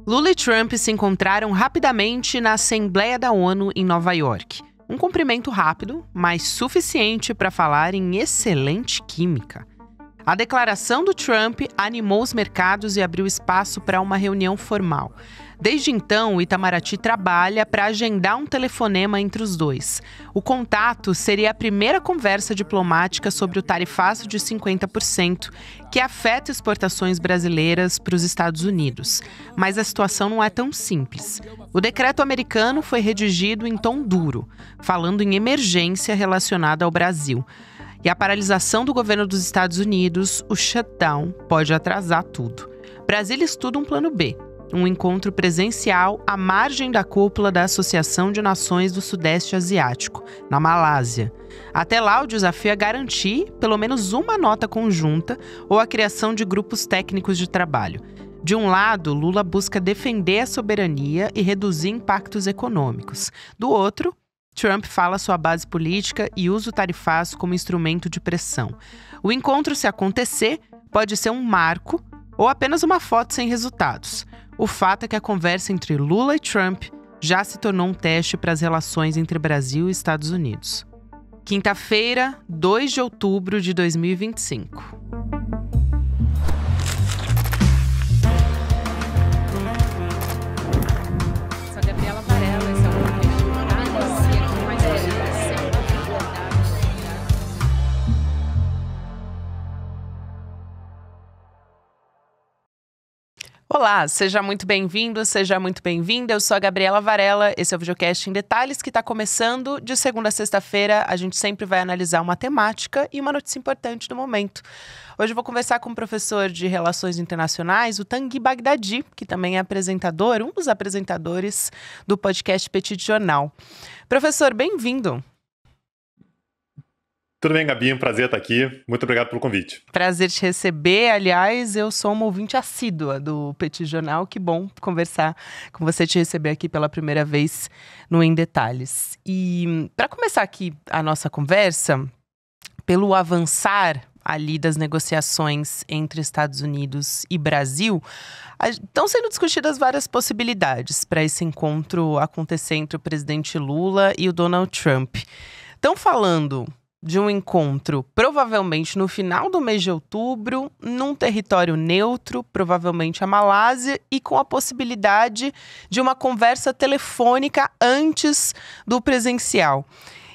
Lula e Trump se encontraram rapidamente na Assembleia da ONU em Nova York. Um cumprimento rápido, mas suficiente para falar em excelente química. A declaração do Trump animou os mercados e abriu espaço para uma reunião formal. Desde então, o Itamaraty trabalha para agendar um telefonema entre os dois. O contato seria a primeira conversa diplomática sobre o tarifaço de 50%, que afeta exportações brasileiras para os Estados Unidos. Mas a situação não é tão simples. O decreto americano foi redigido em tom duro, falando em emergência relacionada ao Brasil. E a paralisação do governo dos Estados Unidos, o shutdown, pode atrasar tudo. Brasília estuda um plano B. Um encontro presencial à margem da cúpula da Associação de Nações do Sudeste Asiático, na Malásia. Até lá, o desafio é garantir pelo menos uma nota conjunta ou a criação de grupos técnicos de trabalho. De um lado, Lula busca defender a soberania e reduzir impactos econômicos. Do outro, Trump fala sua base política e usa o tarifaço como instrumento de pressão. O encontro, se acontecer, pode ser um marco ou apenas uma foto sem resultados. O fato é que a conversa entre Lula e Trump já se tornou um teste para as relações entre Brasil e Estados Unidos. Quinta-feira, 2 de outubro de 2025. Sou a Gabriela Varela, esse é o podcast Detalhes, e aqui mais Olá, seja muito bem-vindo, seja muito bem-vinda. Eu sou a Gabriela Varela, esse é o videocast em Detalhes que está começando. De segunda a sexta-feira, a gente sempre vai analisar uma temática e uma notícia importante do momento. Hoje eu vou conversar com o professor de Relações Internacionais, o Tanguy Bagdadi, que também é apresentador, um dos apresentadores do podcast Petit Jornal. Professor, bem-vindo. Tudo bem, Gabi? Um prazer estar aqui. Muito obrigado pelo convite. Prazer te receber. Aliás, eu sou uma ouvinte assídua do Petit Jornal. Que bom conversar com você, te receber aqui pela primeira vez no Em Detalhes. E para começar aqui a nossa conversa, pelo avançar ali das negociações entre Estados Unidos e Brasil, estão sendo discutidas várias possibilidades para esse encontro acontecer entre o presidente Lula e o Donald Trump. Estão falando de um encontro, provavelmente no final do mês de outubro, num território neutro, provavelmente a Malásia, e com a possibilidade de uma conversa telefônica antes do presencial.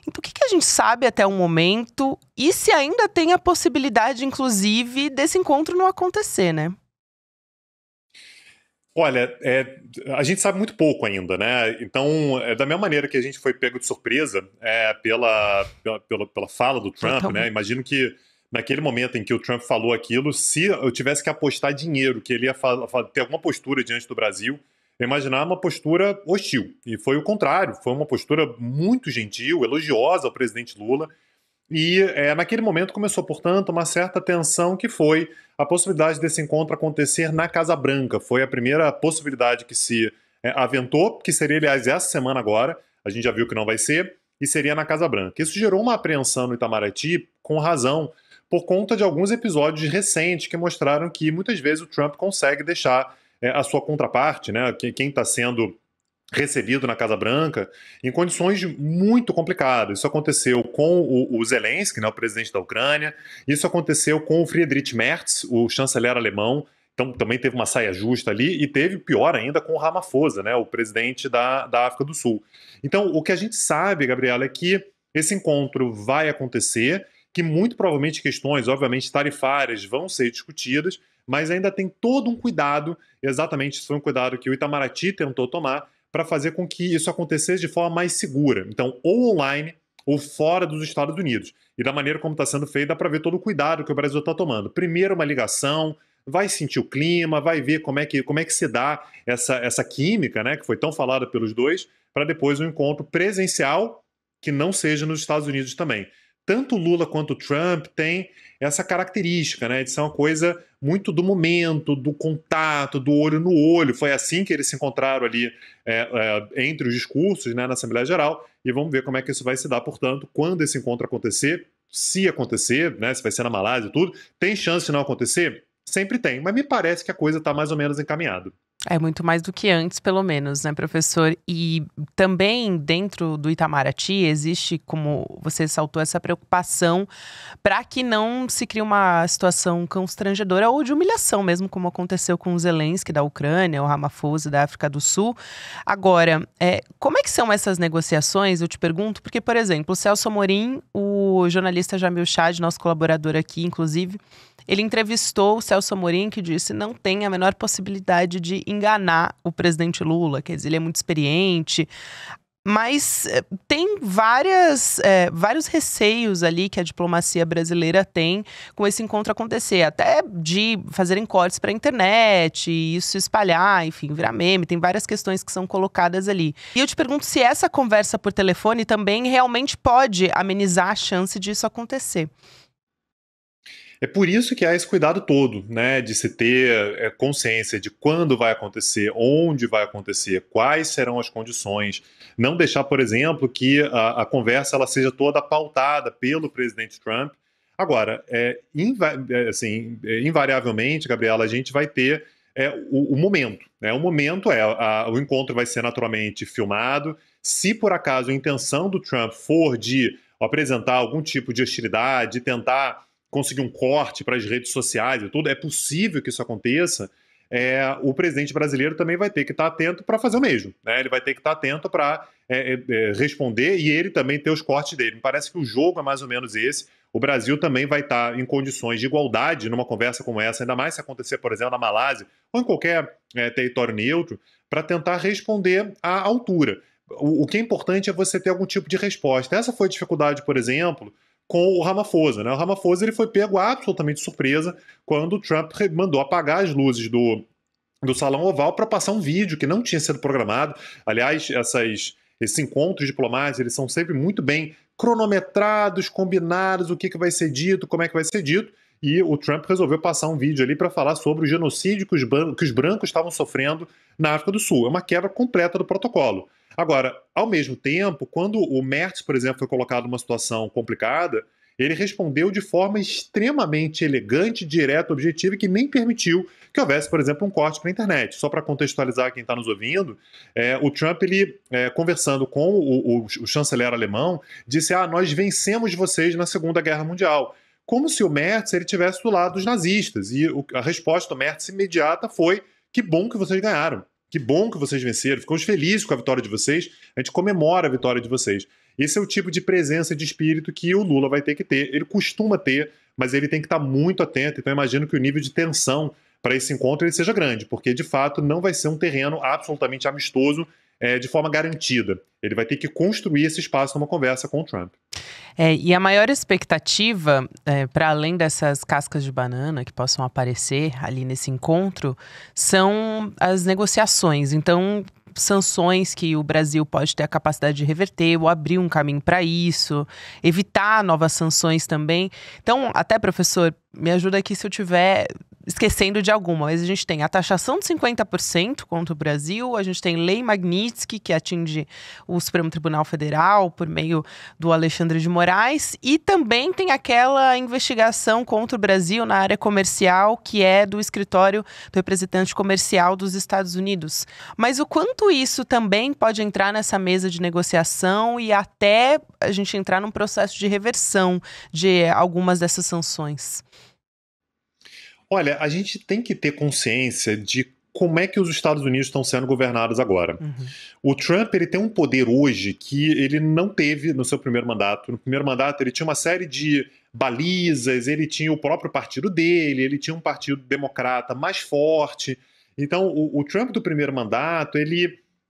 Então, o que a gente sabe até o momento e se ainda tem a possibilidade, inclusive, desse encontro não acontecer, né? Olha, a gente sabe muito pouco ainda, né? Então, da mesma maneira que a gente foi pego de surpresa pela fala do Trump, né? Imagino que naquele momento em que o Trump falou aquilo, se eu tivesse que apostar dinheiro que ele ia ter alguma postura diante do Brasil, eu imaginava uma postura hostil. E foi o contrário, foi uma postura muito gentil, elogiosa ao presidente Lula. E naquele momento começou, portanto, uma certa tensão que foi a possibilidade desse encontro acontecer na Casa Branca. Foi a primeira possibilidade que se aventou, que seria, aliás, essa semana agora, a gente já viu que não vai ser, e seria na Casa Branca. Isso gerou uma apreensão no Itamaraty, com razão, por conta de alguns episódios recentes que mostraram que muitas vezes o Trump consegue deixar a sua contraparte, né, quem está sendo recebido na Casa Branca, em condições muito complicadas. Isso aconteceu com o Zelensky, né, o presidente da Ucrânia, isso aconteceu com o Friedrich Merz, o chanceler alemão, então também teve uma saia justa ali, e teve, pior ainda, com o Ramaphosa, né, o presidente da África do Sul. Então, o que a gente sabe, Gabriela, é que esse encontro vai acontecer, que muito provavelmente questões, obviamente, tarifárias vão ser discutidas, mas ainda tem todo um cuidado, exatamente isso foi um cuidado que o Itamaraty tentou tomar, para fazer com que isso acontecesse de forma mais segura. Então, ou online, ou fora dos Estados Unidos. E da maneira como está sendo feito, dá para ver todo o cuidado que o Brasil está tomando. Primeiro, uma ligação, vai sentir o clima, vai ver como é que se dá essa química, né, que foi tão falada pelos dois, para depois um encontro presencial que não seja nos Estados Unidos também. Tanto o Lula quanto o Trump têm essa característica, né, de ser uma coisa muito do momento, do contato, do olho no olho. Foi assim que eles se encontraram ali entre os discursos, né, na Assembleia Geral, e vamos ver como é que isso vai se dar, portanto, quando esse encontro acontecer, se acontecer, né, se vai ser na Malásia e tudo, tem chance de não acontecer? Sempre tem, mas me parece que a coisa está mais ou menos encaminhada. É muito mais do que antes, pelo menos, né, professor? E também dentro do Itamaraty existe, como você ressaltou, essa preocupação para que não se crie uma situação constrangedora ou de humilhação mesmo, como aconteceu com o Zelensky da Ucrânia, o Ramaphosa da África do Sul. Agora, como é que são essas negociações? Eu te pergunto, porque, por exemplo, o Celso Amorim, o jornalista Jamil Chad, nosso colaborador aqui, inclusive, ele entrevistou o Celso Amorim, que disse não tem a menor possibilidade de enganar o presidente Lula, quer dizer, ele é muito experiente, mas tem vários receios ali que a diplomacia brasileira tem com esse encontro acontecer, até de fazerem cortes para a internet, e isso se espalhar, enfim, virar meme, tem várias questões que são colocadas ali. E eu te pergunto se essa conversa por telefone também realmente pode amenizar a chance disso acontecer. É por isso que há esse cuidado todo, né, de se ter consciência de quando vai acontecer, onde vai acontecer, quais serão as condições. Não deixar, por exemplo, que a conversa ela seja toda pautada pelo presidente Trump. Agora, invariavelmente, Gabriela, a gente vai ter o momento. Né? O momento o encontro vai ser naturalmente filmado. Se por acaso a intenção do Trump for de apresentar algum tipo de hostilidade, de tentar conseguir um corte para as redes sociais e tudo, é possível que isso aconteça, o presidente brasileiro também vai ter que estar atento para fazer o mesmo. Né? Ele vai ter que estar atento para responder e ele também ter os cortes dele. Me parece que o jogo é mais ou menos esse. O Brasil também vai estar em condições de igualdade numa conversa como essa, ainda mais se acontecer, por exemplo, na Malásia ou em qualquer território neutro, para tentar responder à altura. O que é importante é você ter algum tipo de resposta. Essa foi a dificuldade, por exemplo, com o Ramaphosa. Né? O Ramaphosa ele foi pego absolutamente de surpresa quando o Trump mandou apagar as luzes do Salão Oval para passar um vídeo que não tinha sido programado. Aliás, esses encontros diplomáticos eles são sempre muito bem cronometrados, combinados, o que vai ser dito, como é que vai ser dito. E o Trump resolveu passar um vídeo ali para falar sobre o genocídio que os brancos estavam sofrendo na África do Sul. É uma quebra completa do protocolo. Agora, ao mesmo tempo, quando o Merz, por exemplo, foi colocado numa situação complicada, ele respondeu de forma extremamente elegante, direta, objetiva, e que nem permitiu que houvesse, por exemplo, um corte para a internet. Só para contextualizar quem está nos ouvindo, o Trump, conversando com o chanceler alemão, disse: nós vencemos vocês na Segunda Guerra Mundial. Como se o Merz ele estivesse do lado dos nazistas. E a resposta do Merz imediata foi: que bom que vocês ganharam. Que bom que vocês venceram, ficamos felizes com a vitória de vocês, a gente comemora a vitória de vocês. Esse é o tipo de presença de espírito que o Lula vai ter que ter. Ele costuma ter, mas ele tem que estar muito atento. Então, eu imagino que o nível de tensão para esse encontro ele seja grande, porque, de fato, não vai ser um terreno absolutamente amistoso de forma garantida. Ele vai ter que construir esse espaço numa conversa com o Trump. E a maior expectativa, para além dessas cascas de banana que possam aparecer ali nesse encontro, são as negociações. Então, sanções que o Brasil pode ter a capacidade de reverter ou abrir um caminho para isso, evitar novas sanções também. Então, até, professor, me ajuda aqui se eu tiver esquecendo de alguma, mas a gente tem a taxação de 50% contra o Brasil, a gente tem Lei Magnitsky, que atinge o Supremo Tribunal Federal por meio do Alexandre de Moraes, e também tem aquela investigação contra o Brasil na área comercial, que é do escritório do representante comercial dos Estados Unidos. Mas o quanto isso também pode entrar nessa mesa de negociação e até a gente entrar num processo de reversão de algumas dessas sanções? Olha, a gente tem que ter consciência de como é que os Estados Unidos estão sendo governados agora. Uhum. O Trump ele tem um poder hoje que ele não teve no seu primeiro mandato. No primeiro mandato ele tinha uma série de balizas, ele tinha o próprio partido dele, ele tinha um partido democrata mais forte. Então o Trump do primeiro mandato,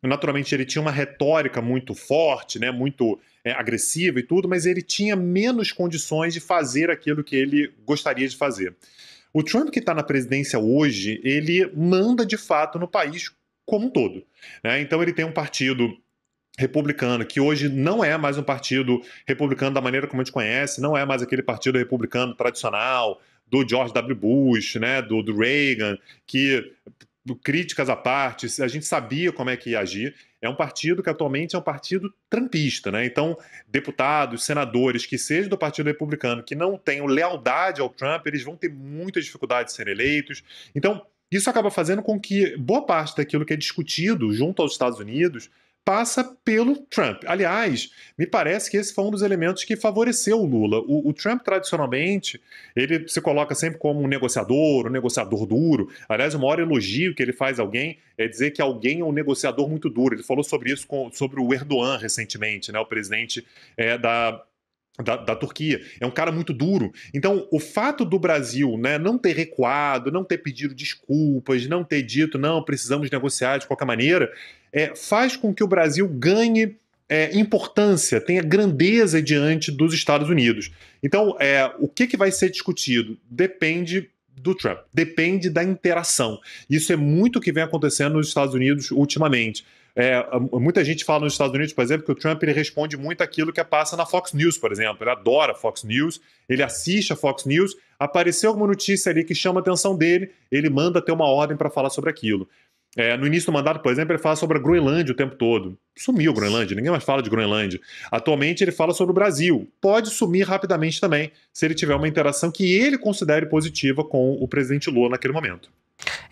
naturalmente ele tinha uma retórica muito forte, né, muito agressiva e tudo, mas ele tinha menos condições de fazer aquilo que ele gostaria de fazer. O Trump que está na presidência hoje, ele manda de fato no país como um todo. Né? Então ele tem um partido republicano que hoje não é mais um partido republicano da maneira como a gente conhece, não é mais aquele partido republicano tradicional do George W. Bush, né, do Reagan, que, críticas à parte, a gente sabia como é que ia agir. É um partido que atualmente é um partido trumpista, né? Então, deputados, senadores que sejam do Partido Republicano, que não tenham lealdade ao Trump, eles vão ter muita dificuldade de serem eleitos. Então, Isso acaba fazendo com que boa parte daquilo que é discutido junto aos Estados Unidos passa pelo Trump. Aliás, me parece que esse foi um dos elementos que favoreceu o Lula. O Trump, tradicionalmente, ele se coloca sempre como um negociador duro. Aliás, o maior elogio que ele faz a alguém é dizer que alguém é um negociador muito duro. Ele falou sobre isso sobre o Erdogan recentemente, né, o presidente da Turquia. É um cara muito duro. Então, o fato do Brasil, né, não ter recuado, não ter pedido desculpas, não ter dito, não, precisamos negociar de qualquer maneira, faz com que o Brasil ganhe importância, tenha grandeza diante dos Estados Unidos. Então, o que vai ser discutido? Depende do Trump, depende da interação. Isso é muito o que vem acontecendo nos Estados Unidos ultimamente. Muita gente fala nos Estados Unidos, por exemplo, que o Trump ele responde muito aquilo que passa na Fox News, por exemplo. Ele adora Fox News, ele assiste a Fox News, apareceu alguma notícia ali que chama a atenção dele, ele manda ter uma ordem para falar sobre aquilo. No início do mandato, por exemplo, ele fala sobre a Groenlândia o tempo todo. Sumiu a Groenlândia, ninguém mais fala de Groenlândia. Atualmente ele fala sobre o Brasil. Pode sumir rapidamente também, se ele tiver uma interação que ele considere positiva com o presidente Lula naquele momento.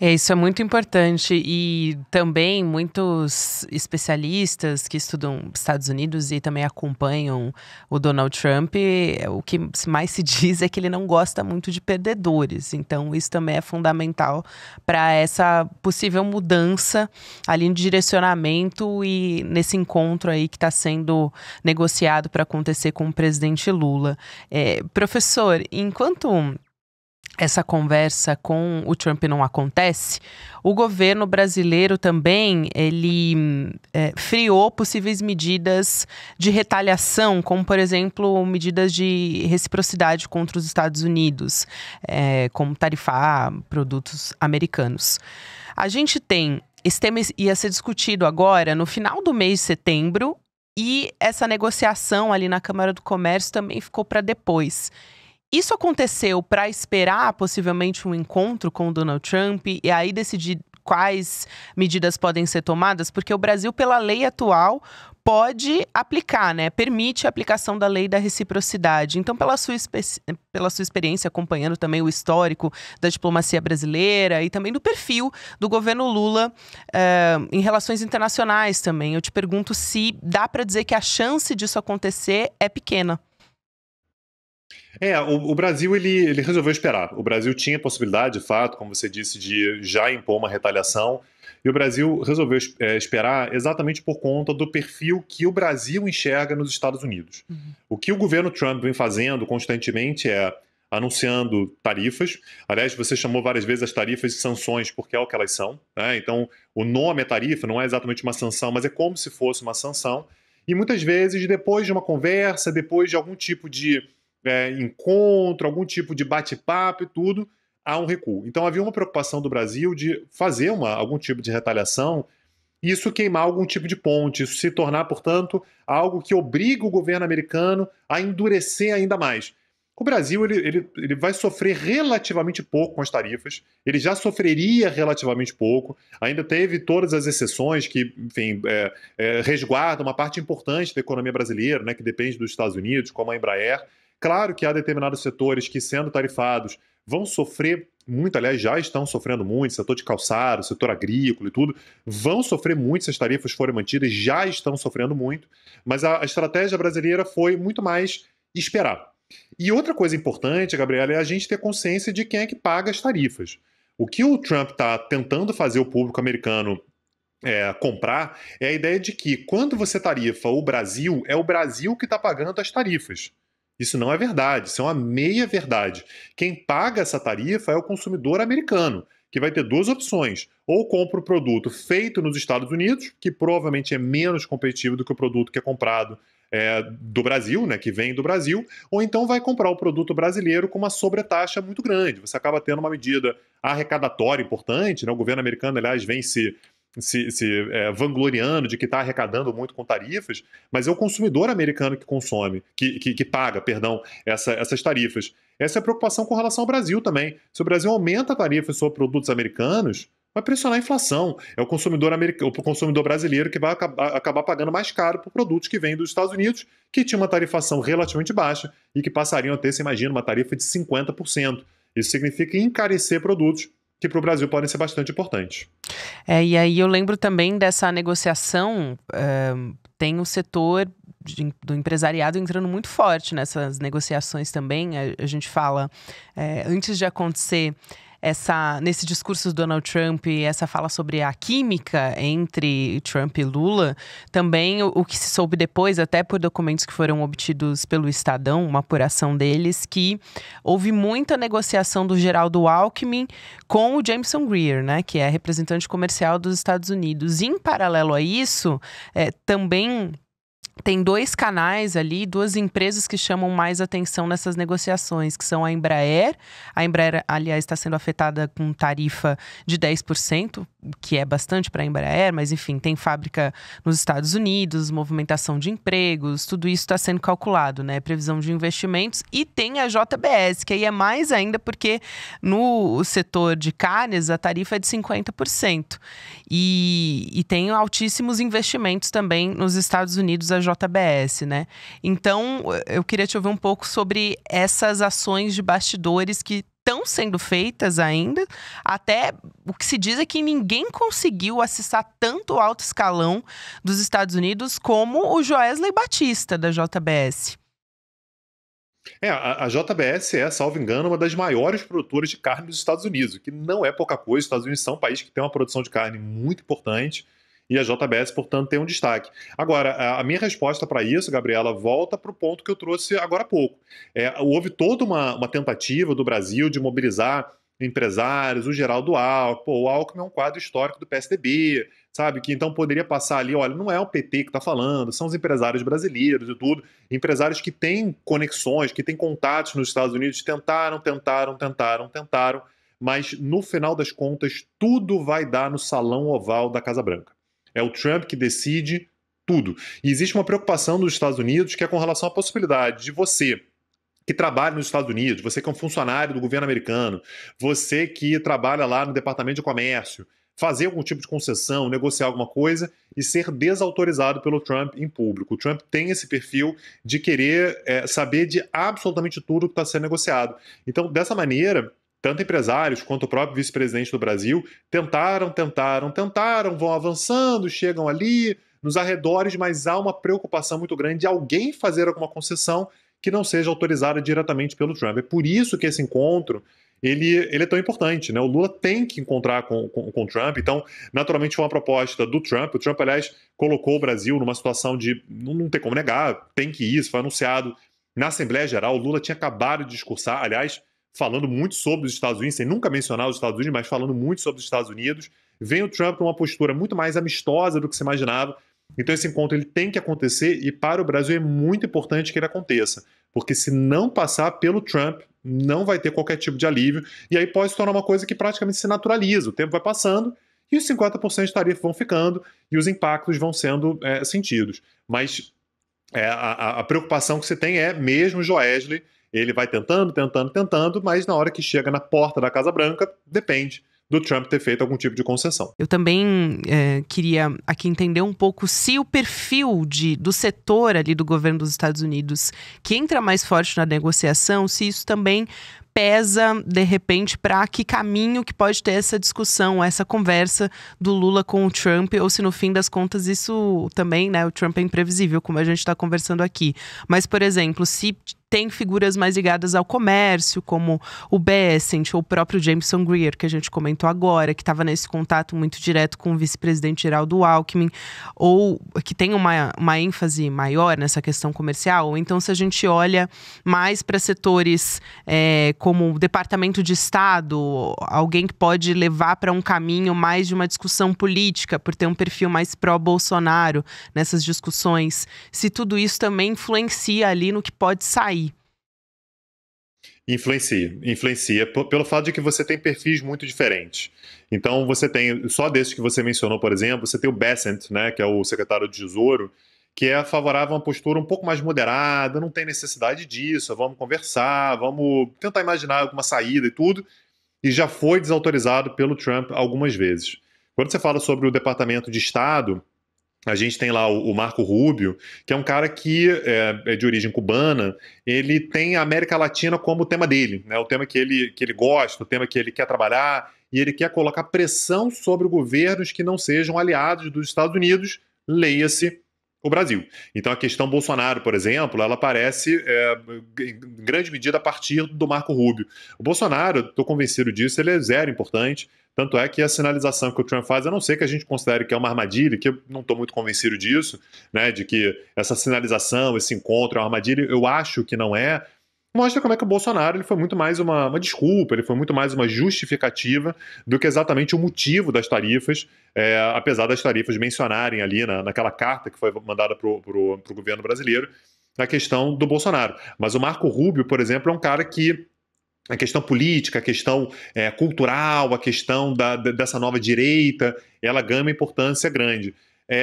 Isso é muito importante e também muitos especialistas que estudam Estados Unidos e também acompanham o Donald Trump, o que mais se diz é que ele não gosta muito de perdedores, então isso também é fundamental para essa possível mudança ali no direcionamento e nesse encontro aí que está sendo negociado para acontecer com o presidente Lula. Professor, enquanto essa conversa com o Trump não acontece, o governo brasileiro também, ele friou possíveis medidas de retaliação, como, por exemplo, medidas de reciprocidade contra os Estados Unidos, como tarifar produtos americanos. A gente tem, esse tema ia ser discutido agora no final do mês de setembro, e essa negociação ali na Câmara do Comércio também ficou para depois. Isso aconteceu para esperar possivelmente um encontro com o Donald Trump e aí decidir quais medidas podem ser tomadas? Porque o Brasil, pela lei atual, pode aplicar, né? Permite a aplicação da lei da reciprocidade. Então, pela sua experiência acompanhando também o histórico da diplomacia brasileira e também do perfil do governo Lula em relações internacionais também, eu te pergunto se dá para dizer que a chance disso acontecer é pequena. O Brasil ele resolveu esperar. O Brasil tinha possibilidade, de fato, como você disse, de já impor uma retaliação. E o Brasil resolveu esperar exatamente por conta do perfil que o Brasil enxerga nos Estados Unidos. Uhum. O que o governo Trump vem fazendo constantemente é anunciando tarifas. Aliás, você chamou várias vezes as tarifas de sanções porque é o que elas são, né? Então, o nome é tarifa, não é exatamente uma sanção, mas é como se fosse uma sanção. E muitas vezes, depois de uma conversa, depois de algum tipo de encontro, algum tipo de bate-papo e tudo, há um recuo. Então havia uma preocupação do Brasil de fazer algum tipo de retaliação e isso queimar algum tipo de ponte, isso se tornar, portanto, algo que obriga o governo americano a endurecer ainda mais. O Brasil ele vai sofrer relativamente pouco com as tarifas, ele já sofreria relativamente pouco, ainda teve todas as exceções que, enfim, resguardam uma parte importante da economia brasileira, né, que depende dos Estados Unidos, como a Embraer. Claro que há determinados setores que, sendo tarifados, vão sofrer muito, aliás, já estão sofrendo muito, setor de calçado, setor agrícola e tudo, vão sofrer muito se as tarifas forem mantidas, já estão sofrendo muito, mas a estratégia brasileira foi muito mais esperar. E outra coisa importante, Gabriela, é a gente ter consciência de quem é que paga as tarifas. O que o Trump está tentando fazer o público americano comprar é a ideia de que, quando você tarifa o Brasil, é o Brasil que está pagando as tarifas. Isso não é verdade, isso é uma meia-verdade. Quem paga essa tarifa é o consumidor americano, que vai ter duas opções. Ou compra o produto feito nos Estados Unidos, que provavelmente é menos competitivo do que o produto que é comprado do Brasil, né, que vem do Brasil, ou então vai comprar o produto brasileiro com uma sobretaxa muito grande. Você acaba tendo uma medida arrecadatória importante, né? O governo americano, aliás, vem se vangloriando de que está arrecadando muito com tarifas, mas é o consumidor americano que consome, que paga, essas tarifas. Essa é a preocupação com relação ao Brasil também. Se o Brasil aumenta a tarifa sobre produtos americanos, vai pressionar a inflação. É o consumidor brasileiro que vai acabar pagando mais caro por produtos que vêm dos Estados Unidos, que tinha uma tarifação relativamente baixa e que passariam a ter, você imagina, uma tarifa de 50%. Isso significa encarecer produtos que para o Brasil podem ser bastante importantes. E aí eu lembro também dessa negociação, tem o setor do empresariado entrando muito forte nessas negociações também. A gente fala, antes de acontecer nesse discurso do Donald Trump, essa fala sobre a química entre Trump e Lula, também o que se soube depois, até por documentos que foram obtidos pelo Estadão, uma apuração deles, que houve muita negociação do Geraldo Alckmin com o Jameson Greer, né, que é representante comercial dos Estados Unidos. E, em paralelo a isso, também tem 2 canais ali, 2 empresas que chamam mais atenção nessas negociações, que são a Embraer. A Embraer, aliás, está sendo afetada com tarifa de 10%, que é bastante para a Embraer, mas enfim, tem fábrica nos Estados Unidos, movimentação de empregos, tudo isso está sendo calculado, né? Previsão de investimentos. E tem a JBS, que aí é mais ainda porque no setor de carnes a tarifa é de 50%. E tem altíssimos investimentos também nos Estados Unidos, a JBS, né? Então, eu queria te ouvir um pouco sobre essas ações de bastidores que estão sendo feitas ainda. Até o que se diz é que ninguém conseguiu acessar tanto o alto escalão dos Estados Unidos como o Joesley Batista, da JBS. A JBS é, salvo engano, uma das maiores produtoras de carne dos Estados Unidos, o que não é pouca coisa. Os Estados Unidos são um país que tem uma produção de carne muito importante e a JBS, portanto, tem um destaque. Agora, a minha resposta para isso, Gabriela, volta para o ponto que eu trouxe agora há pouco. Houve toda uma tentativa do Brasil de mobilizar empresários, o Geraldo Alckmin. O Alckmin é um quadro histórico do PSDB, sabe? Que então poderia passar ali, olha, não é o PT que está falando, são os empresários brasileiros e tudo. Empresários que têm conexões, que têm contatos nos Estados Unidos, tentaram, mas no final das contas, tudo vai dar no salão oval da Casa Branca. É o Trump que decide tudo. E existe uma preocupação dos Estados Unidos que é com relação à possibilidade de você que trabalha nos Estados Unidos, você que é um funcionário do governo americano, você que trabalha lá no Departamento de Comércio, fazer algum tipo de concessão, negociar alguma coisa e ser desautorizado pelo Trump em público. O Trump tem esse perfil de querer saber de absolutamente tudo que está sendo negociado. Então, dessa maneira, tanto empresários quanto o próprio vice-presidente do Brasil tentaram, vão avançando, chegam ali nos arredores, mas há uma preocupação muito grande de alguém fazer alguma concessão que não seja autorizada diretamente pelo Trump. É por isso que esse encontro ele é tão importante, né? O Lula tem que encontrar com o Trump, então, naturalmente, foi uma proposta do Trump. O Trump, aliás, colocou o Brasil numa situação de não tem como negar, tem que ir, isso foi anunciado na Assembleia Geral. O Lula tinha acabado de discursar, aliás, falando muito sobre os Estados Unidos, sem nunca mencionar os Estados Unidos, mas falando muito sobre os Estados Unidos. Vem o Trump com uma postura muito mais amistosa do que se imaginava. Então esse encontro ele tem que acontecer e para o Brasil é muito importante que ele aconteça, porque se não passar pelo Trump, não vai ter qualquer tipo de alívio e aí pode se tornar uma coisa que praticamente se naturaliza. O tempo vai passando e os 50% de tarifa vão ficando e os impactos vão sendo sentidos. Mas a preocupação que você tem é mesmo o Joesley, ele vai tentando, mas na hora que chega na porta da Casa Branca, depende do Trump ter feito algum tipo de concessão. Eu também queria aqui entender um pouco se o perfil do setor ali do governo dos Estados Unidos que entra mais forte na negociação, se isso também pesa, de repente, para que caminho que pode ter essa discussão, essa conversa do Lula com o Trump, ou se no fim das contas isso também, né, o Trump é imprevisível, como a gente está conversando aqui. Mas, por exemplo, se tem figuras mais ligadas ao comércio, como o Bessent ou o próprio Jameson Greer, que a gente comentou agora, que estava nesse contato muito direto com o vice-presidente Geraldo Alckmin, ou que tem uma ênfase maior nessa questão comercial. Ou então, se a gente olha mais para setores como o Departamento de Estado, alguém que pode levar para um caminho mais de uma discussão política, por ter um perfil mais pró-Bolsonaro nessas discussões, se tudo isso também influencia ali no que pode sair. Influencia pelo fato de que você tem perfis muito diferentes. Então você tem, só desses que você mencionou, por exemplo, você tem o Bessent, né, que é o secretário de Tesouro, que é favorável a uma postura um pouco mais moderada, não tem necessidade disso, vamos conversar, vamos tentar imaginar alguma saída e tudo, e já foi desautorizado pelo Trump algumas vezes. Quando você fala sobre o Departamento de Estado, A gente tem lá o Marco Rubio, que é um cara que é de origem cubana, ele tem a América Latina como o tema dele, né? O tema que ele gosta, o tema que ele quer trabalhar, e ele quer colocar pressão sobre governos que não sejam aliados dos Estados Unidos, leia-se o Brasil. Então a questão Bolsonaro, por exemplo, ela aparece em grande medida a partir do Marco Rubio. O Bolsonaro, estou convencido disso, ele é zero importante. Tanto é que a sinalização que o Trump faz, a não ser que a gente considere que é uma armadilha, que eu não estou muito convencido disso, né, de que essa sinalização, esse encontro é uma armadilha, eu acho que não é, mostra como é que o Bolsonaro ele foi muito mais uma desculpa, ele foi muito mais uma justificativa do que exatamente o motivo das tarifas, apesar das tarifas mencionarem ali naquela carta que foi mandada para o governo brasileiro, a questão do Bolsonaro. Mas o Marco Rubio, por exemplo, é um cara que a questão política, a questão cultural, a questão dessa nova direita, ela ganha uma importância grande.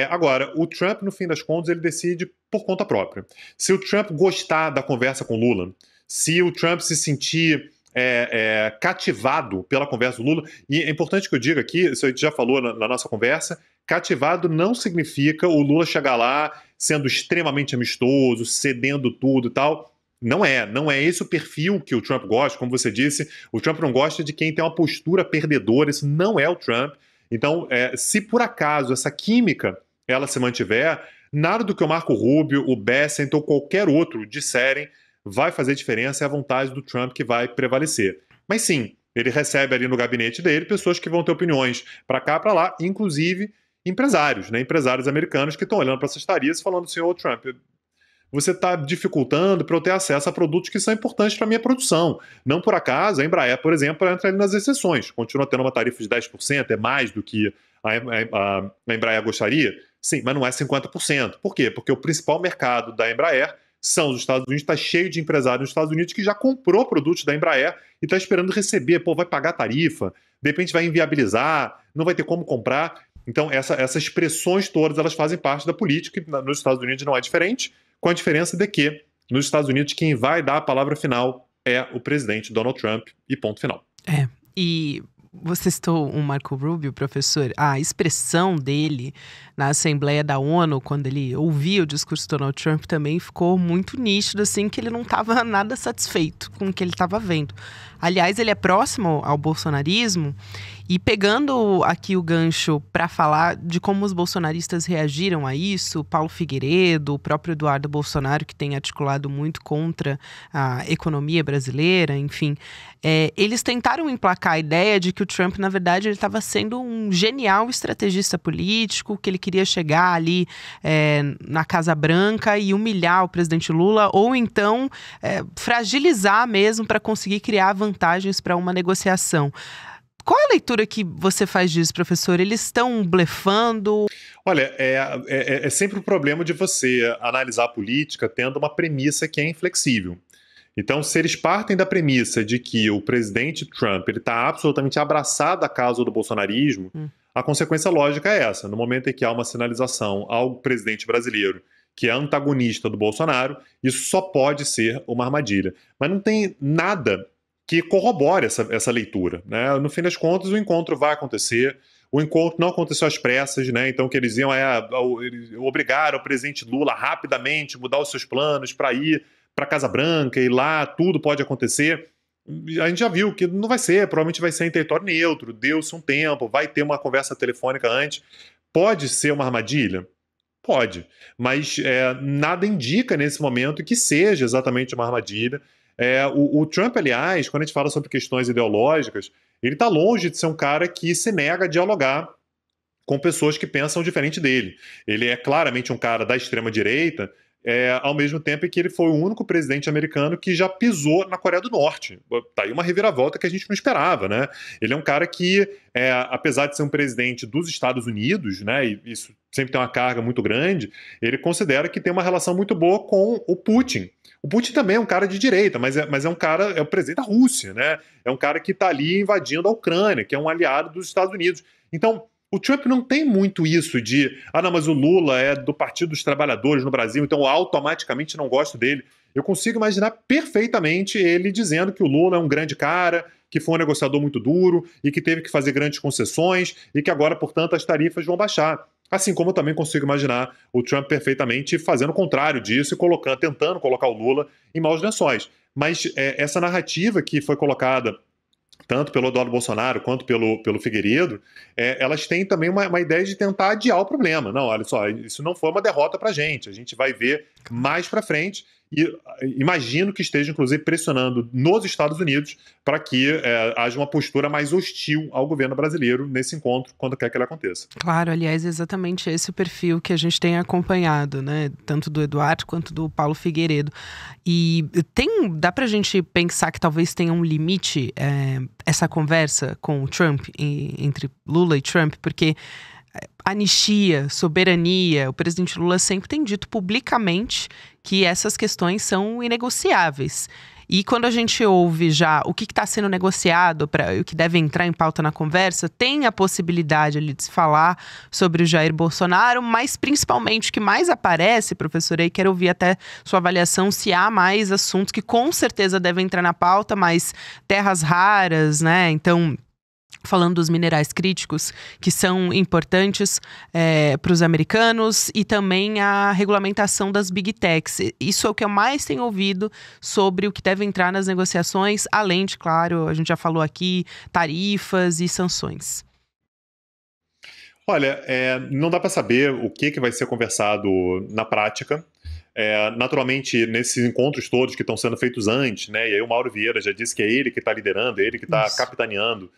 Agora, o Trump, no fim das contas, ele decide por conta própria. Se o Trump gostar da conversa com Lula, se o Trump se sentir cativado pela conversa do Lula, e é importante que eu diga aqui, isso a gente já falou na nossa conversa, cativado não significa o Lula chegar lá sendo extremamente amistoso, cedendo tudo e tal. Não é esse o perfil que o Trump gosta, como você disse, o Trump não gosta de quem tem uma postura perdedora, esse não é o Trump. Então, se por acaso essa química ela se mantiver, nada do que o Marco Rubio, o Bessent ou qualquer outro disserem vai fazer diferença, é a vontade do Trump que vai prevalecer. Mas sim, ele recebe ali no gabinete dele pessoas que vão ter opiniões para cá, para lá, inclusive empresários, né? Empresários americanos que estão olhando para essas tarifas e falando, senhor Trump, você está dificultando para eu ter acesso a produtos que são importantes para a minha produção. Não por acaso, a Embraer, por exemplo, entra ali nas exceções. Continua tendo uma tarifa de 10%, é mais do que a Embraer gostaria? Sim, mas não é 50%. Por quê? Porque o principal mercado da Embraer são os Estados Unidos, está cheio de empresários nos Estados Unidos que já comprou produtos da Embraer e está esperando receber. Vai pagar tarifa, de repente vai inviabilizar, não vai ter como comprar. Então, essas pressões todas, elas fazem parte da política, e nos Estados Unidos não é diferente, com a diferença de que, nos Estados Unidos, quem vai dar a palavra final é o presidente Donald Trump, e ponto final. E você citou o Marco Rubio, professor, a expressão dele na Assembleia da ONU, quando ele ouvia o discurso do Donald Trump, também ficou muito nítido, assim, que ele não estava nada satisfeito com o que ele estava vendo. Aliás, ele é próximo ao bolsonarismo, e pegando aqui o gancho para falar de como os bolsonaristas reagiram a isso, Paulo Figueiredo, o próprio Eduardo Bolsonaro, que tem articulado muito contra a economia brasileira, enfim, eles tentaram emplacar a ideia de que o Trump, na verdade, ele estava sendo um genial estrategista político, que ele queria chegar ali na Casa Branca e humilhar o presidente Lula, ou então fragilizar mesmo para conseguir criar vantagens para uma negociação. Qual é a leitura que você faz disso, professor? Eles estão blefando? Olha, é sempre o problema de você analisar a política tendo uma premissa que é inflexível. Então, se eles partem da premissa de que o presidente Trump está absolutamente abraçado à causa do bolsonarismo, a consequência lógica é essa. No momento em que há uma sinalização ao presidente brasileiro que é antagonista do Bolsonaro, isso só pode ser uma armadilha. Mas não tem nada que corrobore essa leitura, né? No fim das contas, o encontro vai acontecer. O encontro não aconteceu às pressas, né? Então, o que eles iam obrigar o presidente Lula rapidamente mudar os seus planos para ir para a Casa Branca e lá tudo pode acontecer. A gente já viu que não vai ser, provavelmente vai ser em território neutro, deu-se um tempo, vai ter uma conversa telefônica antes. Pode ser uma armadilha? Pode, mas nada indica nesse momento que seja exatamente uma armadilha. O Trump, aliás, quando a gente fala sobre questões ideológicas, ele está longe de ser um cara que se nega a dialogar com pessoas que pensam diferente dele. Ele é claramente um cara da extrema-direita, ao mesmo tempo em que ele foi o único presidente americano que já pisou na Coreia do Norte. Tá aí uma reviravolta que a gente não esperava, né? Ele é um cara que, apesar de ser um presidente dos Estados Unidos, né, e isso sempre tem uma carga muito grande, ele considera que tem uma relação muito boa com o Putin. O Putin também é um cara de direita, mas é um cara, é o presidente da Rússia, né? É um cara que está ali invadindo a Ucrânia, que é um aliado dos Estados Unidos. Então, o Trump não tem muito isso de, não, mas o Lula é do Partido dos Trabalhadores no Brasil, então eu automaticamente não gosto dele. Eu consigo imaginar perfeitamente ele dizendo que o Lula é um grande cara, que foi um negociador muito duro e que teve que fazer grandes concessões e que agora, portanto, as tarifas vão baixar. Assim como eu também consigo imaginar o Trump perfeitamente fazendo o contrário disso e tentando colocar o Lula em maus lençóis. Mas essa narrativa que foi colocada tanto pelo Eduardo Bolsonaro quanto pelo Figueiredo, elas têm também uma ideia de tentar adiar o problema. Não, olha só, isso não foi uma derrota para a gente vai ver mais para frente. E imagino que esteja, inclusive, pressionando nos Estados Unidos para que haja uma postura mais hostil ao governo brasileiro nesse encontro, quando quer que ele aconteça. Claro, aliás, exatamente esse o perfil que a gente tem acompanhado, né? Tanto do Eduardo quanto do Paulo Figueiredo. E dá pra gente pensar que talvez tenha um limite essa conversa com o Trump, entre Lula e Trump, porque anistia, soberania, o presidente Lula sempre tem dito publicamente que essas questões são inegociáveis. E quando a gente ouve já o que está sendo negociado, o que deve entrar em pauta na conversa, tem a possibilidade ali de se falar sobre o Jair Bolsonaro, mas principalmente o que mais aparece, professor, aí quero ouvir até sua avaliação se há mais assuntos que com certeza devem entrar na pauta, mas terras raras, né? Então, falando dos minerais críticos, que são importantes para os americanos, e também a regulamentação das big techs. Isso é o que eu mais tenho ouvido sobre o que deve entrar nas negociações, além de, claro, a gente já falou aqui, tarifas e sanções. Olha, não dá para saber o que vai ser conversado na prática. Naturalmente, nesses encontros todos que estão sendo feitos antes, né, e aí o Mauro Vieira já disse que é ele que está liderando, é ele que está capitaneando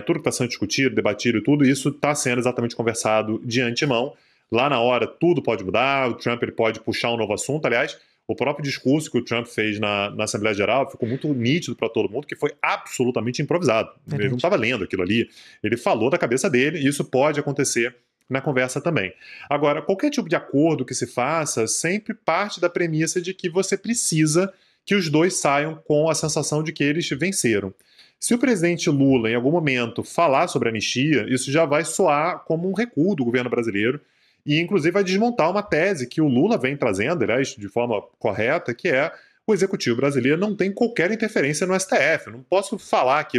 tudo que está sendo discutido, debatido e tudo isso está sendo exatamente conversado de antemão. Lá na hora, tudo pode mudar, o Trump ele pode puxar um novo assunto. Aliás, o próprio discurso que o Trump fez na Assembleia Geral ficou muito nítido para todo mundo que foi absolutamente improvisado. Ele não estava lendo aquilo ali, ele falou da cabeça dele, e isso pode acontecer na conversa também. Agora, qualquer tipo de acordo que se faça sempre parte da premissa de que você precisa que os dois saiam com a sensação de que eles venceram. Se o presidente Lula, em algum momento, falar sobre anistia, isso já vai soar como um recuo do governo brasileiro e, inclusive, vai desmontar uma tese que o Lula vem trazendo, aliás, de forma correta, que é o executivo brasileiro não tem qualquer interferência no STF. Eu não posso falar que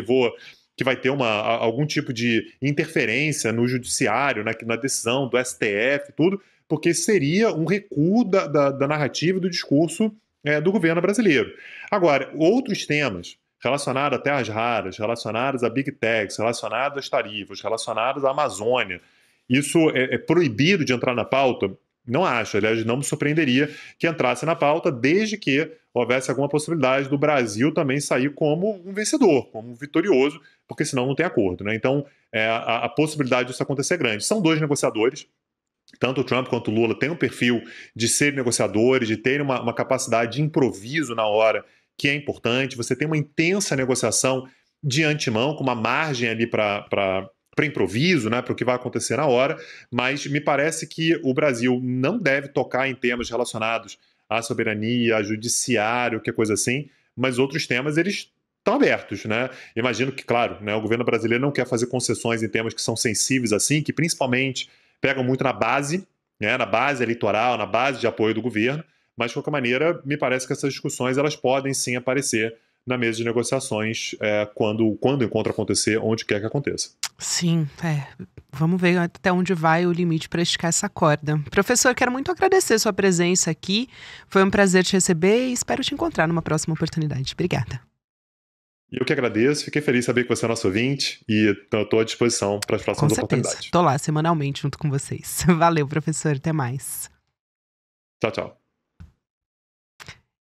vai ter algum tipo de interferência no judiciário, na decisão do STF, tudo, porque seria um recuo da narrativa e do discurso do governo brasileiro. Agora, outros temas relacionados a terras raras, relacionados a big techs, relacionados às tarifas, relacionados à Amazônia, isso é proibido de entrar na pauta? Não acho, aliás, não me surpreenderia que entrasse na pauta, desde que houvesse alguma possibilidade do Brasil também sair como um vencedor, como um vitorioso, porque senão não tem acordo, né? Então, a possibilidade disso acontecer é grande. São dois negociadores, tanto o Trump quanto o Lula têm um perfil de ser negociadores, de terem uma capacidade de improviso na hora, que é importante. Você tem uma intensa negociação de antemão, com uma margem ali para improviso, né, para o que vai acontecer na hora, mas me parece que o Brasil não deve tocar em temas relacionados à soberania, a judiciário, que é coisa assim, mas outros temas eles estão abertos, né? Imagino que, claro, né, o governo brasileiro não quer fazer concessões em temas que são sensíveis assim, que principalmente pegam muito na base, né, na base eleitoral, na base de apoio do governo, mas de qualquer maneira, me parece que essas discussões elas podem sim aparecer na mesa de negociações quando o encontro acontecer, onde quer que aconteça. Sim, vamos ver até onde vai o limite para esticar essa corda. Professor, quero muito agradecer sua presença aqui. Foi um prazer te receber e espero te encontrar numa próxima oportunidade. Obrigada. Eu que agradeço, fiquei feliz de saber que você é nosso ouvinte e estou à disposição para as próximas oportunidades. Estou lá semanalmente junto com vocês. Valeu, professor. Até mais. Tchau, tchau.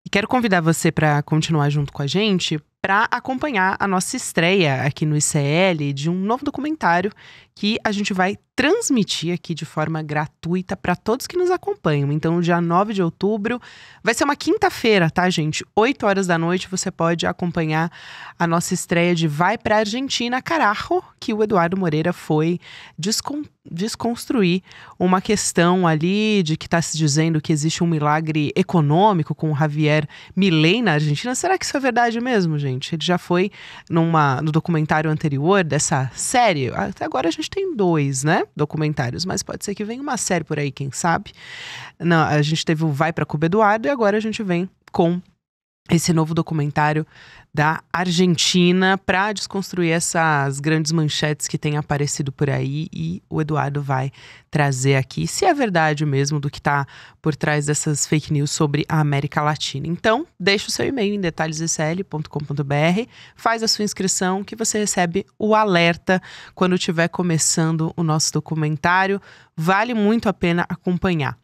E quero convidar você para continuar junto com a gente para acompanhar a nossa estreia aqui no ICL de um novo documentário que a gente vai transmitir aqui de forma gratuita para todos que nos acompanham. Então, dia 9 de outubro, vai ser uma quinta-feira, tá, gente? 8 horas da noite, você pode acompanhar a nossa estreia de Vai pra Argentina, Carajo, que o Eduardo Moreira foi desconstruir uma questão ali de que está se dizendo que existe um milagre econômico com o Javier Milei na Argentina. Será que isso é verdade mesmo, gente? Ele já foi no documentário anterior dessa série. Até agora a gente tem 2, né? Documentários, mas pode ser que venha uma série por aí, quem sabe? Não, a gente teve o Vai pra Cuba Eduardo e agora a gente vem com esse novo documentário da Argentina para desconstruir essas grandes manchetes que têm aparecido por aí, e o Eduardo vai trazer aqui se é verdade mesmo do que está por trás dessas fake news sobre a América Latina. Então, deixa o seu e-mail em detalhesicl.com.br, faz a sua inscrição que você recebe o alerta quando estiver começando o nosso documentário. Vale muito a pena acompanhar.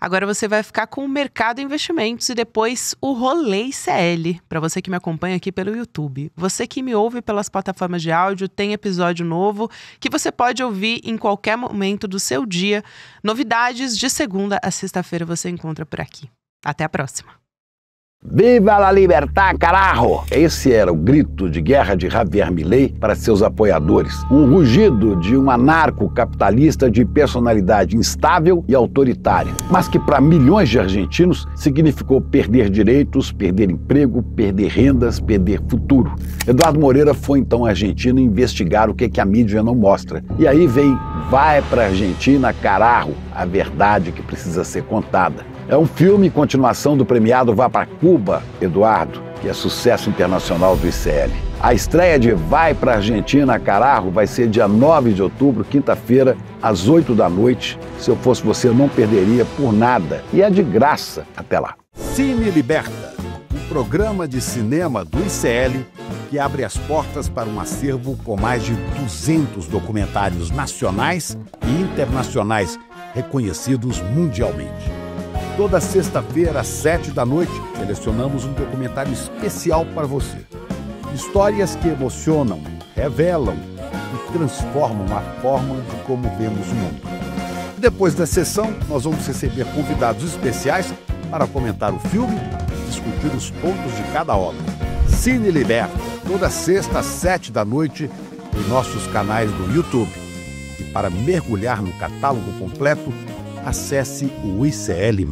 Agora você vai ficar com o Mercado Investimentos e depois o Rolê ICL, para você que me acompanha aqui pelo YouTube. Você que me ouve pelas plataformas de áudio, tem episódio novo que você pode ouvir em qualquer momento do seu dia. Novidades de segunda a sexta-feira você encontra por aqui. Até a próxima. Viva la libertad, carajo! Esse era o grito de guerra de Javier Milei para seus apoiadores. Um rugido de um anarcocapitalista de personalidade instável e autoritária, mas que para milhões de argentinos significou perder direitos, perder emprego, perder rendas, perder futuro. Eduardo Moreira foi então à Argentina investigar o que a mídia não mostra. E aí vem Vai pra Argentina, carajo! A verdade que precisa ser contada. É um filme continuação do premiado Vá para Cuba, Eduardo, que é sucesso internacional do ICL. A estreia de Vai para Argentina, carajo, vai ser dia 9 de outubro, quinta-feira, às 8 da noite. Se eu fosse você, eu não perderia por nada. E é de graça. Até lá. Cine Liberta, um programa de cinema do ICL que abre as portas para um acervo com mais de 200 documentários nacionais e internacionais reconhecidos mundialmente. Toda sexta-feira, às 7 da noite, selecionamos um documentário especial para você. Histórias que emocionam, revelam e transformam a forma de como vemos o mundo. Depois da sessão, nós vamos receber convidados especiais para comentar o filme e discutir os pontos de cada obra. Cine Liberta, toda sexta às 7 da noite, em nossos canais do YouTube. E para mergulhar no catálogo completo, acesse o ICL+.